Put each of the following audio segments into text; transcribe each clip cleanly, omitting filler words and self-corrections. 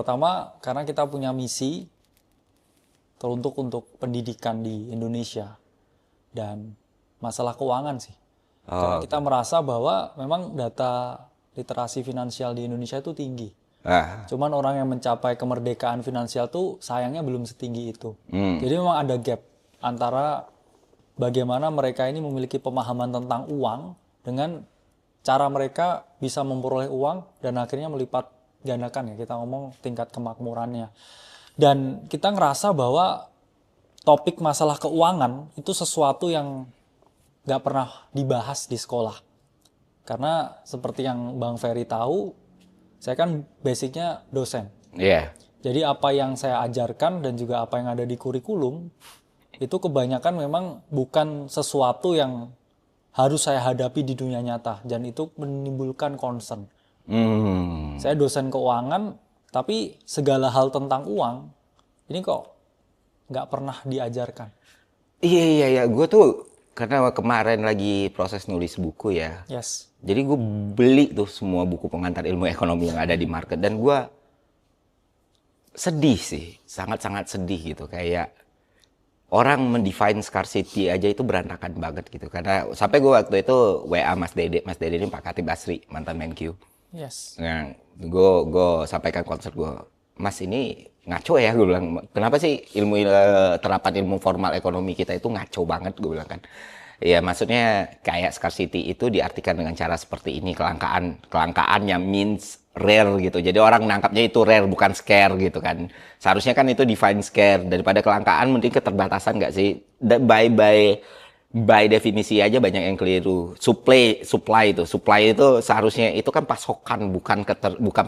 pertama karena kita punya misi teruntuk untuk pendidikan di Indonesia dan masalah keuangan sih. Karena kita merasa bahwa memang data literasi finansial di Indonesia itu tinggi. Cuman orang yang mencapai kemerdekaan finansial tuh sayangnya belum setinggi itu. Jadi memang ada gap antara bagaimana mereka ini memiliki pemahaman tentang uang dengan cara mereka bisa memperoleh uang dan akhirnya melipat gandakan ya, kita ngomong tingkat kemakmurannya. Dan kita ngerasa bahwa topik masalah keuangan itu sesuatu yang nggak pernah dibahas di sekolah. Karena seperti yang Bang Ferry tahu, saya kan basicnya dosen. Jadi apa yang saya ajarkan dan juga apa yang ada di kurikulum, itu kebanyakan memang bukan sesuatu yang harus saya hadapi di dunia nyata. Dan itu menimbulkan concern. Saya dosen keuangan, tapi segala hal tentang uang, ini kok nggak pernah diajarkan. Iya. Gue tuh karena kemarin lagi proses nulis buku ya. Yes. Jadi gue beli tuh semua buku pengantar ilmu ekonomi yang ada di market. Dan gue sedih sih. Sangat-sangat sedih gitu. Kayak orang mendefine scarcity aja itu berantakan banget gitu. Karena sampai gue waktu itu WA Mas Dede. Mas Dede ini Pak Khatib Basri, mantan Menq. Yes. Nah, gue sampaikan konsep gue. Mas ini ngaco ya, gue bilang. Kenapa sih terapan ilmu formal ekonomi kita itu ngaco banget, gue bilang kan. Ya maksudnya kayak scarcity itu diartikan dengan cara seperti ini, kelangkaan yang means rare gitu. Jadi orang nangkapnya itu rare bukan scare gitu kan. Seharusnya kan itu define scare, daripada kelangkaan mending keterbatasan nggak sih? By definisi aja banyak yang keliru. Supply itu seharusnya itu kan pasokan, bukan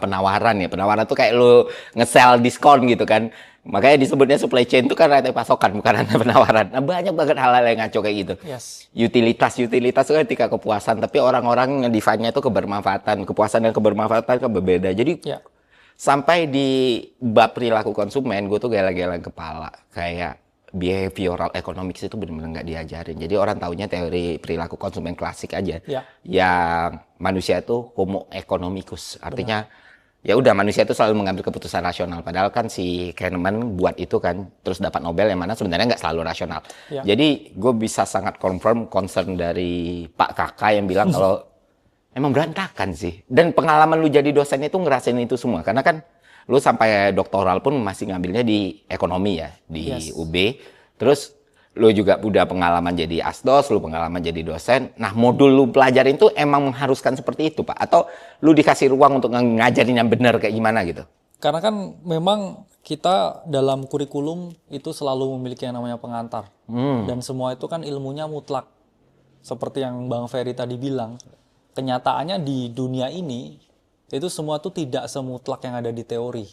penawaran ya. Penawaran tuh kayak lo nge-sell diskon gitu kan. Makanya disebutnya supply chain itu kan rantai pasokan, bukan rantai penawaran. Nah, banyak banget hal-hal yang ngaco kayak gitu. Yes. Utilitas itu kan ketika kepuasan, tapi orang-orang nge-define-nya itu kebermanfaatan. Kepuasan dan kebermanfaatan kan berbeda. Jadi sampai di bab perilaku konsumen, gue tuh geleng-geleng kepala. Kayak behavioral economics itu benar-benar nggak diajarin. Jadi orang taunya teori perilaku konsumen klasik aja. Yang manusia itu homo economicus. Artinya ya udah manusia itu selalu mengambil keputusan rasional. Padahal kan si Kahneman buat itu kan terus dapat Nobel yang mana sebenarnya nggak selalu rasional. Jadi gue bisa sangat confirm concern dari Pak Kakak yang bilang kalau emang berantakan sih. Dan pengalaman lu jadi dosen itu ngerasain itu semua. Karena kan lu sampai doktoral pun masih ngambilnya di ekonomi ya, di UB. Terus lu juga udah pengalaman jadi asdos, lu pengalaman jadi dosen. Nah, modul lu pelajarin tuh emang mengharuskan seperti itu, Pak? Atau lu dikasih ruang untuk ngajarin yang benar kayak gimana gitu? Karena kan memang kita dalam kurikulum itu selalu memiliki yang namanya pengantar. Dan semua itu kan ilmunya mutlak. Seperti yang Bang Ferry tadi bilang, kenyataannya di dunia ini, itu semua tuh tidak semutlak yang ada di teori.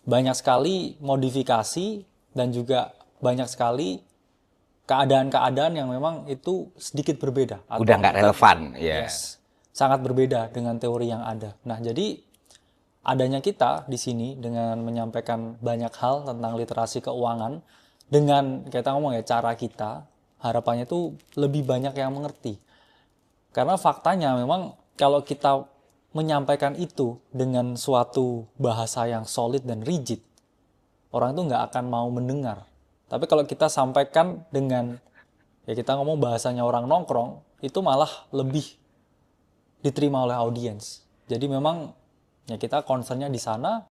Banyak sekali modifikasi dan juga banyak sekali keadaan-keadaan yang memang itu sedikit berbeda. Udah nggak relevan. Yes. Sangat berbeda dengan teori yang ada. Nah, jadi adanya kita di sini dengan menyampaikan banyak hal tentang literasi keuangan, dengan kita ngomong ya cara kita, harapannya itu lebih banyak yang mengerti. Karena faktanya memang kalau kita menyampaikan itu dengan suatu bahasa yang solid dan rigid, orang itu nggak akan mau mendengar. Tapi kalau kita sampaikan dengan, ya kita ngomong bahasanya orang nongkrong, itu malah lebih diterima oleh audiens. Jadi memang ya kita concernnya di sana.